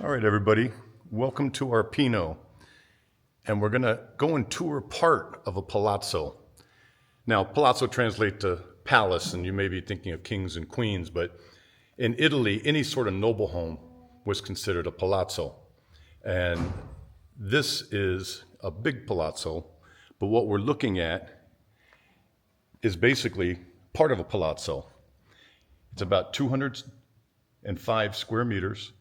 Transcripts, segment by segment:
All right, everybody, welcome to Arpino. And we're gonna go and tour part of a palazzo. Now, palazzo translates to palace, and you may be thinking of kings and queens, but in Italy, any sort of noble home was considered a palazzo. And this is a big palazzo, but what we're looking at is basically part of a palazzo. It's about 205 square meters,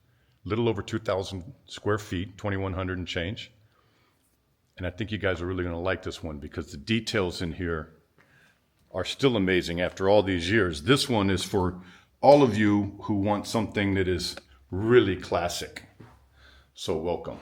little over 2,000 square feet, 2,100 and change. And I think you guys are really going to like this one because the details in here are still amazing after all these years. This one is for all of you who want something that is really classic. So welcome.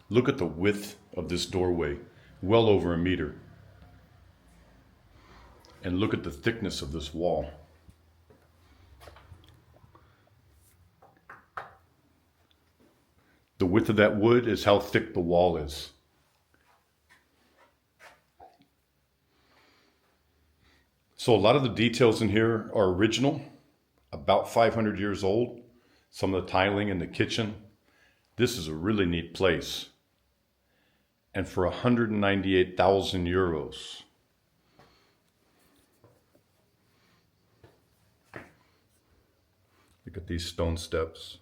Look at the width of this doorway, well over a meter. And look at the thickness of this wall. The width of that wood is how thick the wall is. So a lot of the details in here are original, about 500 years old. Some of the tiling in the kitchen. This is a really neat place. And for 198,000 euros. Look at these stone steps.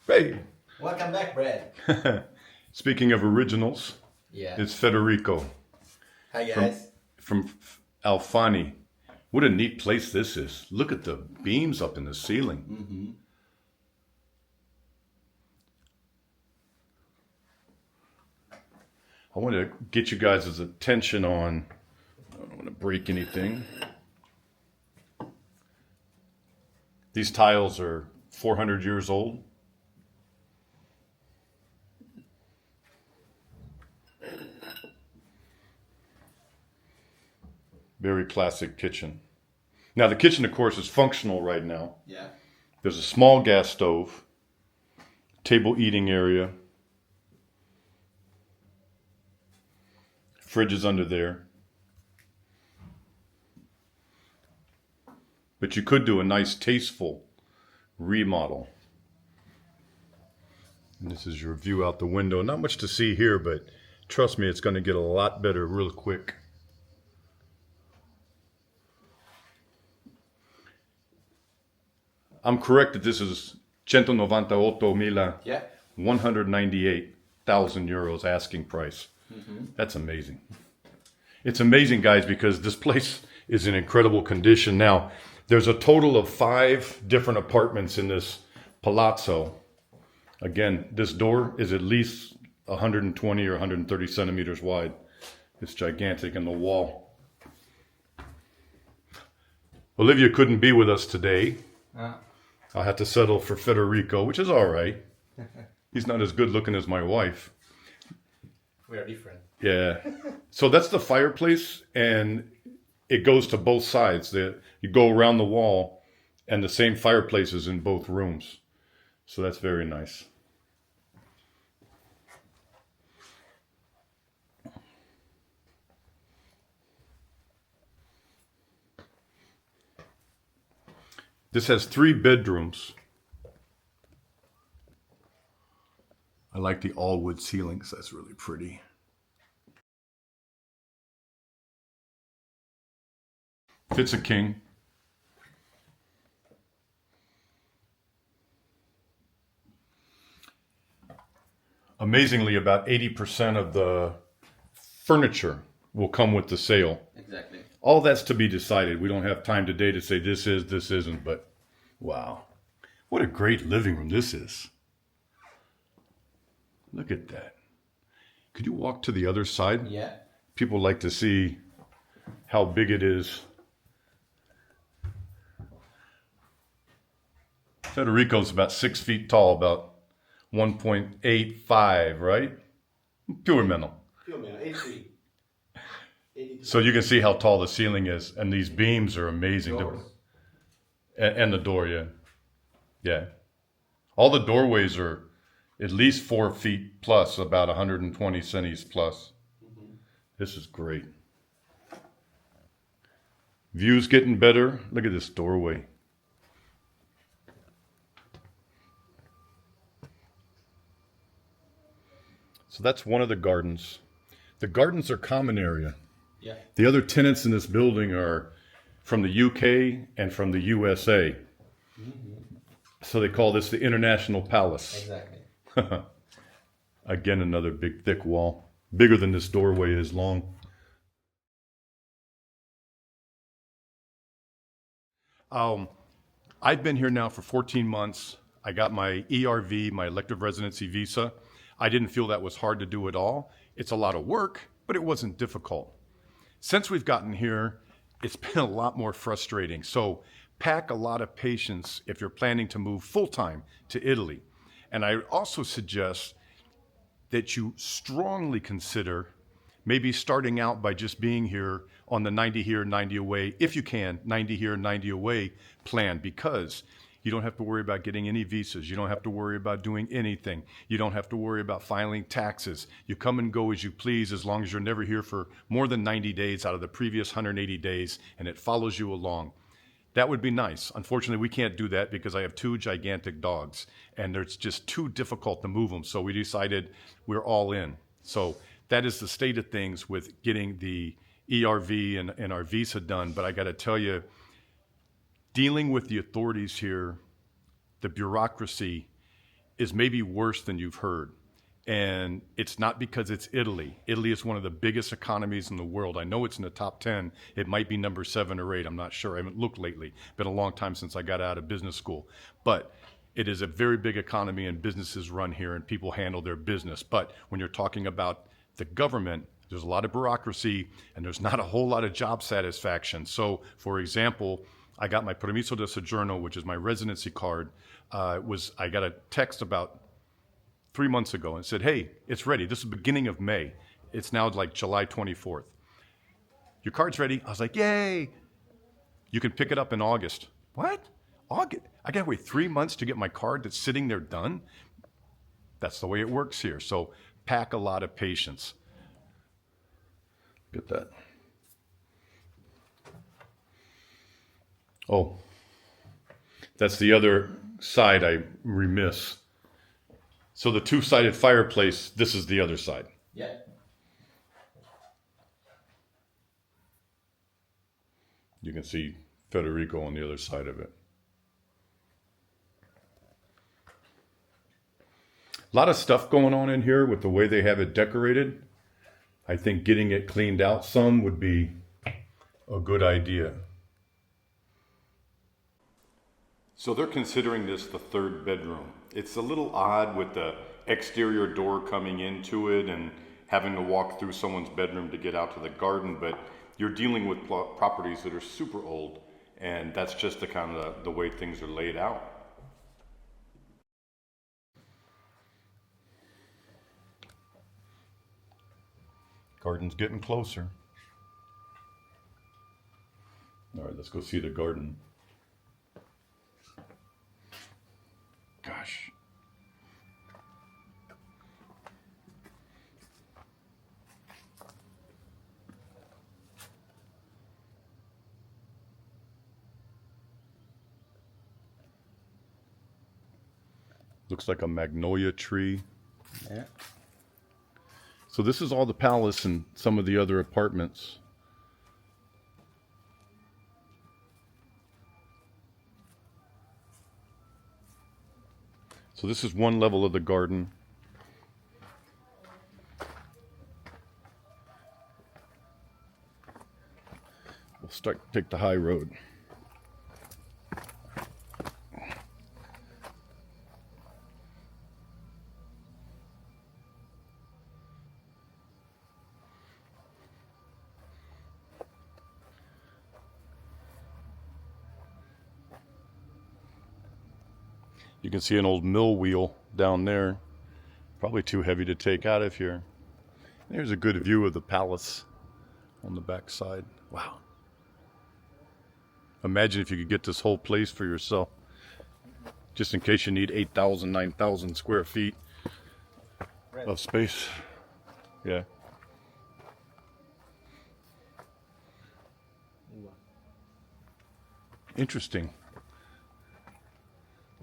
Hey! Welcome back, Brad. Speaking of originals, Yeah. it's Federico. Hi, guys. From Alfani. What a neat place this is. Look at the beams up in the ceiling. Mm-hmm. I want to get you guys' attention on, I don't want to break anything. These tiles are 400 years old. Very classic kitchen. Now the kitchen, of course, is functional right now. Yeah. There's a small gas stove, table eating area, fridge is under there. But you could do a nice, tasteful remodel. And this is your view out the window. Not much to see here, but trust me, it's going to get a lot better real quick. I'm correct that this is 198,000. Yeah. 198,000 euros asking price. Mm-hmm. That's amazing. It's amazing, guys, because this place is in incredible condition. Now, there's a total of 5 different apartments in this palazzo. Again, this door is at least 120 or 130 centimeters wide. It's gigantic in the wall. Olivia couldn't be with us today. I'll have to settle for Federico, which is all right. He's not as good looking as my wife. We are different. Yeah. So that's the fireplace, and it goes to both sides. You go around the wall, and the same fireplace is in both rooms. So that's very nice. This has 3 bedrooms. I like the all wood ceilings. That's really pretty. Fits a king. Amazingly, about 80% of the furniture will come with the sale. Exactly. All that's to be decided. We don't have time today to say this is, this isn't, but wow. What a great living room this is. Look at that. Could you walk to the other side? Yeah. People like to see how big it is. Federico's about 6 feet tall, about 1.85, right? Pure metal. Pure metal, 83. 82. So you can see how tall the ceiling is, and these beams are amazing. Doors. And the door, yeah. Yeah. All the doorways are at least 4 feet plus, about 120 centis plus. This is great. View's getting better. Look at this doorway. So that's one of the gardens. The gardens are common area. Yeah. The other tenants in this building are from the UK and from the USA. So they call this the International Palace. Exactly. Again, another big, thick wall. Bigger than this doorway is long. I've been here now for 14 months. I got my ERV, my elective residency visa. I didn't feel that was hard to do at all. It's a lot of work, but it wasn't difficult. Since we've gotten here, it's been a lot more frustrating. So pack a lot of patience if you're planning to move full-time to Italy. And I also suggest that you strongly consider maybe starting out by just being here on the 90 here, 90 away, if you can, 90 here, 90 away plan, because you don't have to worry about getting any visas. You don't have to worry about doing anything. You don't have to worry about filing taxes. You come and go as you please as long as you're never here for more than 90 days out of the previous 180 days, and it follows you along. That would be nice. Unfortunately, we can't do that because I have 2 gigantic dogs, and it's just too difficult to move them. So we decided we're all in. So that is the state of things with getting the ERV and our visa done. But I got to tell you, dealing with the authorities here, the bureaucracy is maybe worse than you've heard. And it's not because it's Italy. Italy is one of the biggest economies in the world. I know it's in the top 10. It might be number 7 or 8. I'm not sure. I haven't looked lately. Been a long time since I got out of business school. But it is a very big economy, and businesses run here and people handle their business. But when you're talking about the government, there's a lot of bureaucracy and there's not a whole lot of job satisfaction. So, for example, I got my permesso di soggiorno, which is my residency card. I got a text about 3 months ago and said, hey, it's ready. This is the beginning of May. It's now like July 24th. Your card's ready. I was like, yay. You can pick it up in August. What? August? I got to wait 3 months to get my card that's sitting there done? That's the way it works here. So pack a lot of patience. Get that. Oh, that's the other side I remiss. So the 2-sided fireplace, this is the other side. Yeah. You can see Federico on the other side of it. A lot of stuff going on in here with the way they have it decorated. I think getting it cleaned out some would be a good idea. So they're considering this the 3rd bedroom. It's a little odd with the exterior door coming into it and having to walk through someone's bedroom to get out to the garden, but you're dealing with properties that are super old, and that's just the kind of the way things are laid out. Garden's getting closer. All right, let's go see the garden. Gosh. Looks like a magnolia tree. Yeah. So this is all the palace and some of the other apartments. So this is one level of the garden. We'll take the high road. You can see an old mill wheel down there. Probably too heavy to take out of here. There's a good view of the palace on the back side. Wow. Imagine if you could get this whole place for yourself. Just in case you need 8,000, 9,000 square feet of space. Yeah. Interesting.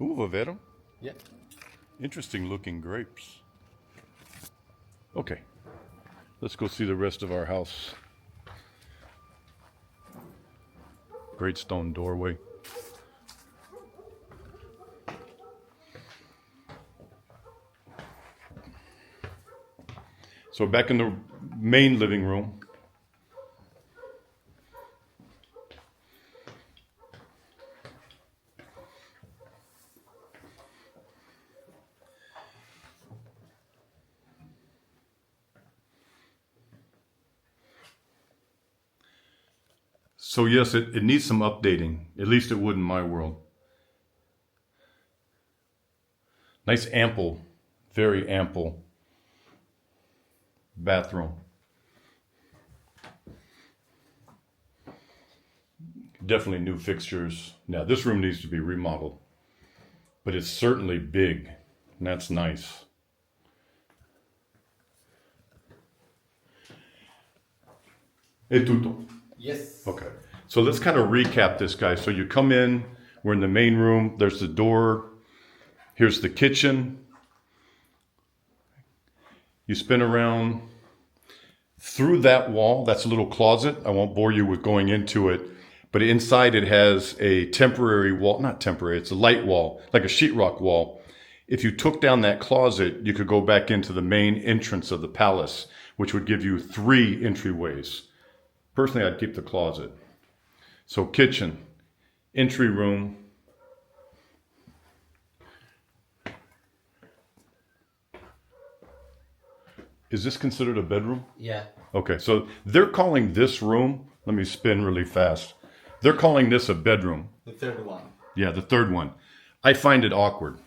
Ooh, Vivero. Yeah. Interesting looking grapes. Okay. Let's go see the rest of our house. Great stone doorway. So back in the main living room. So yes, it needs some updating. At least it would in my world. Nice ample, very ample bathroom. Definitely new fixtures. Now this room needs to be remodeled, but it's certainly big, and that's nice. È tutto. Yes. Okay, so let's kind of recap this, guys. So you come in, we're in the main room, there's the door, here's the kitchen. You spin around through that wall, that's a little closet. I won't bore you with going into it, but inside it has a temporary wall, not temporary, it's a light wall, like a sheetrock wall. If you took down that closet, you could go back into the main entrance of the palace, which would give you 3 entryways. Personally, I'd keep the closet. So kitchen, entry room. Is this considered a bedroom? Yeah. Okay, so they're calling this room, let me spin really fast. They're calling this a bedroom. The third one. Yeah, the third one. I find it awkward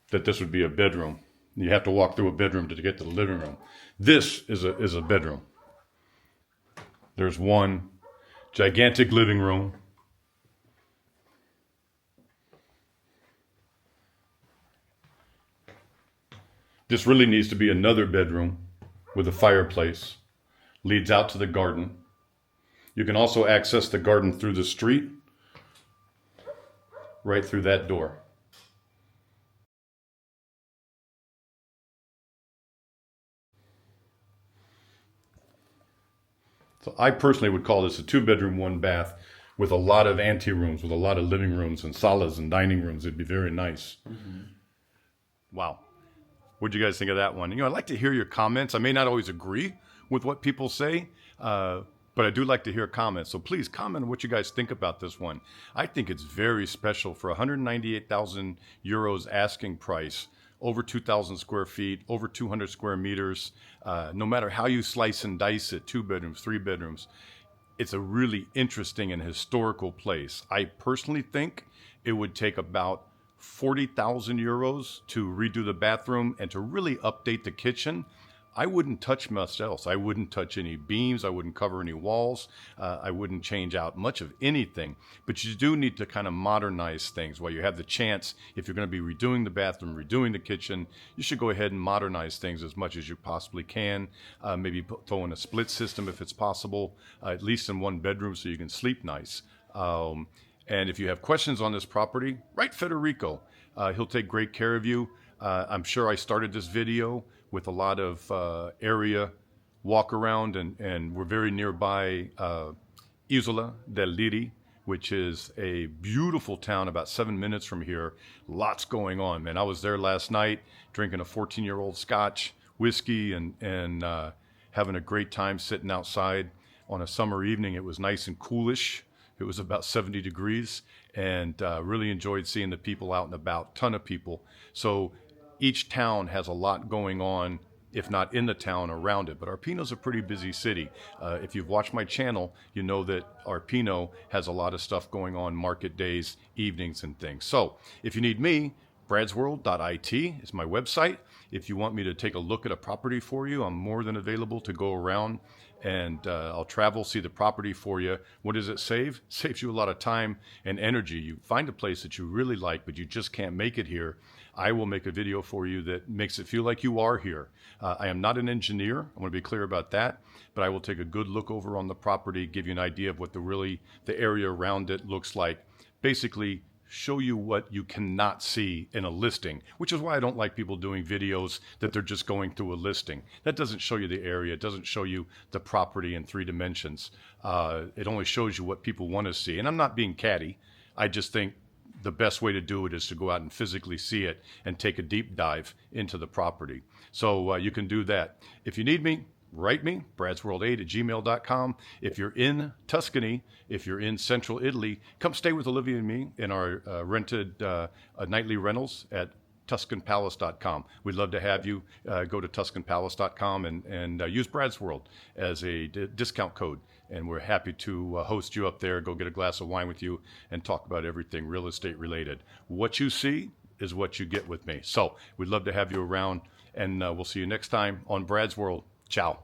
that this would be a bedroom. You have to walk through a bedroom to get to the living room. This is a bedroom. There's one gigantic living room. This really needs to be another bedroom with a fireplace. Leads out to the garden. You can also access the garden through the street, right through that door. So I personally would call this a 2-bedroom, 1-bath with a lot of ante-rooms, with a lot of living rooms and salas and dining rooms. It'd be very nice. Mm-hmm. Wow. What'd you guys think of that one? You know, I'd like to hear your comments. I may not always agree with what people say, but I do like to hear comments. So please comment on what you guys think about this one. I think it's very special for 198,000 euros asking price, over 2,000 square feet, over 200 square meters. No matter how you slice and dice it, 2 bedrooms, 3 bedrooms, it's a really interesting and historical place. I personally think it would take about 40,000 euros to redo the bathroom and to really update the kitchen. I wouldn't touch much else. I wouldn't touch any beams. I wouldn't cover any walls. I wouldn't change out much of anything. But you do need to kind of modernize things while you have the chance. If you're going to be redoing the bathroom, redoing the kitchen, you should go ahead and modernize things as much as you possibly can. Maybe throw in a split system if it's possible, at least in 1 bedroom so you can sleep nice. And if you have questions on this property, write Federico. He'll take great care of you. I'm sure I started this video with a lot of area walk around, and we're very nearby Isola del Liri, which is a beautiful town about 7 minutes from here. Lots going on, man. I was there last night drinking a 14-year-old scotch, whiskey, and having a great time sitting outside on a summer evening. It was nice and coolish. It was about 70 degrees, and really enjoyed seeing the people out and about, ton of people. So each town has a lot going on, if not in the town, around it. But Arpino's a pretty busy city. If you've watched my channel, you know that Arpino has a lot of stuff going on, market days, evenings, and things. So if you need me, Bradsworld.it is my website. If you want me to take a look at a property for you, I'm more than available to go around and I'll travel, see the property for you. What does it save? Saves you a lot of time and energy. You find a place that you really like, but you just can't make it here. I will make a video for you that makes it feel like you are here. I am not an engineer. I want to be clear about that, but I will take a good look over on the property, give you an idea of what the area around it looks like. Basically, show you what you cannot see in a listing, which is why I don't like people doing videos that they're just going through a listing. That doesn't show you the area. It doesn't show you the property in 3 dimensions. It only shows you what people want to see. And I'm not being catty. I just think the best way to do it is to go out and physically see it and take a deep dive into the property. So you can do that. If you need me, write me, bradsworld8@gmail.com. If you're in Tuscany, if you're in central Italy, come stay with Olivia and me in our rented nightly rentals at tuscanpalace.com. We'd love to have you go to tuscanpalace.com and use Bradsworld as a discount code. And we're happy to host you up there, go get a glass of wine with you, and talk about everything real estate related. What you see is what you get with me. So we'd love to have you around, and we'll see you next time on Brad's World. Ciao.